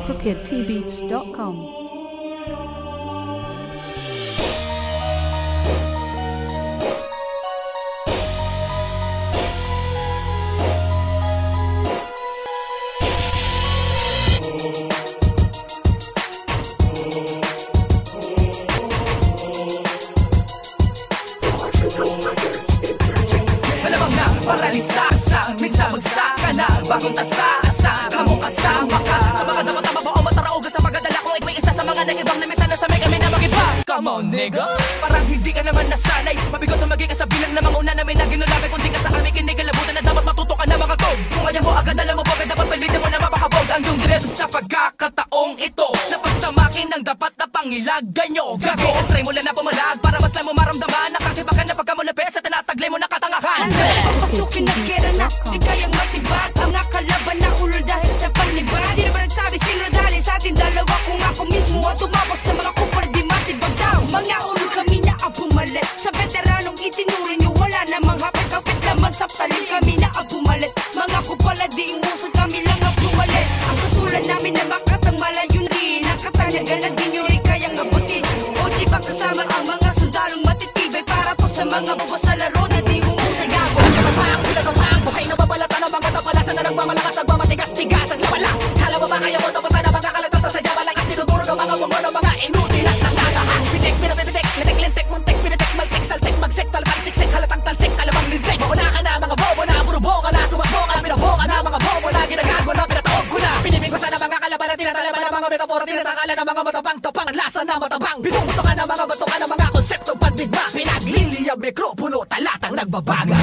crookedtbeats.com. Malamang na paralisa sa minsan magsaka na bagong tasa-asa kamong kasama ka sa mga dapat na mabuo matarauga sa pagdadala ko may isa sa mga nag-ibang na minsan na sa may kami na mag-iba. Come on nigga, parang hindi ka naman nasanay mabigot na maging kasabilang na mga una namin na ginulabay kung di ka sa amin kinigalabutan na dapat matuto ka na mga code. Kung ayaw mo agad alam mo bagay dapat palitin mo na mapakabog ang yung drip sa pagkakataong ito na pagsamakin ng dapat na pangilagan nyo gago. Try mo lang na pumalag para mas lang mo maramdaman nakakibakan na pagkamulapit sa tinataglay mo na katangahan. Papasukin na gera na di kayang matibag ang nakalaban na ulo dahil sa panibag. Sino ba nagsabi sino dahil sa ating dalawa kung ako mismo at tumapos sa mga kupar di matibag daw. Mga ulo kami na ang bumalit sa veteranong itinurin nyo wala namang hapit-kapit naman sa talim kami na ang bumalit. Mga kupala di imusag kami lang ang bumalit. Ang katulad namin na makatang malayo din nakatanyagan na di nyo rin kayang abutin. O di ba kasama ang mga sundalong matitibay para to sa mga bobo sa laro na di umusag ako. Pinagapang buhay na babalata ng mga tapalasan na nagmamalakas nagmamatigas-tigas ang labala. Kala mo ba kaya mo tapos na mga kalatas sa sadya malakas tinuturo ng mga bungo ng mga inutil at nangagahan. Pitik, pinapitik, litik-lintik, muntik, pinitik, maltik, saltik, magsik, talatang siksik, halatang talsik, kalabang lintik. Mauna ka na mga bobo na burubo ka na tumakbo ka na pinabuo ka na mga bobo na ginagago na pinataog ko na. Pinibig ko sana mga kalaban na tinatalaban ng mga metapora tinatakala ng mga matabang-tapang ang lasa na matabang. Binubuto ka na mga bato ka ng mga konsepto pandigma. Pinagliliyab mikropono talatang nagbabaga.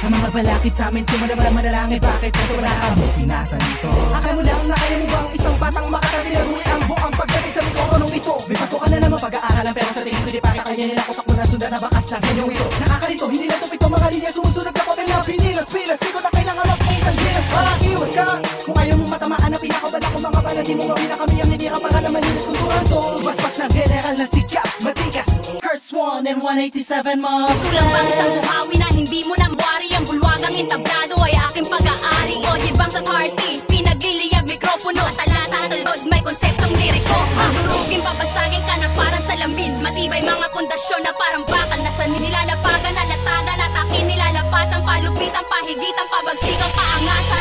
Ang mga balakid sa amin, simula ba manalangin? Bakit kasi wala kami sinasan ito? Akala mo lang na kaya mo bang isang batang makakatilaruin ang buong pagdating sa mikroponong ito? May bato ka na naman pag-aaralan pero sa tingin ko di pa kaya nila kutak mo na sundan na bakas ng kanyang ito. Nakakalito, hindi na tupito mga linya sumusunod na papel na pinilas-pilas. Di ko na kailangan mag-paint ang gilas. Iwas ka! Kung ayaw mong matamaan na pinakabala ko mga bala di mo mawila kami ang nitira para naman linis kunturan to. Baspas ng general na sikap, matigas. Curse 1 and 187 mobs. Kulang bang isang buhawi na hindi mo na buwari ang bulwagang entablado ay aking pag-aari. O di bang sa party, pinagliliyab mikropono at talata tulod may konseptong liriko. Durugin papasagin ka na parang salamin. Matibay mga pundasyon na parang bakal na sa nilalapagan, nalatagan at akin nilalapatan, palupitan, pahigitan, pabagsigang, paangasan.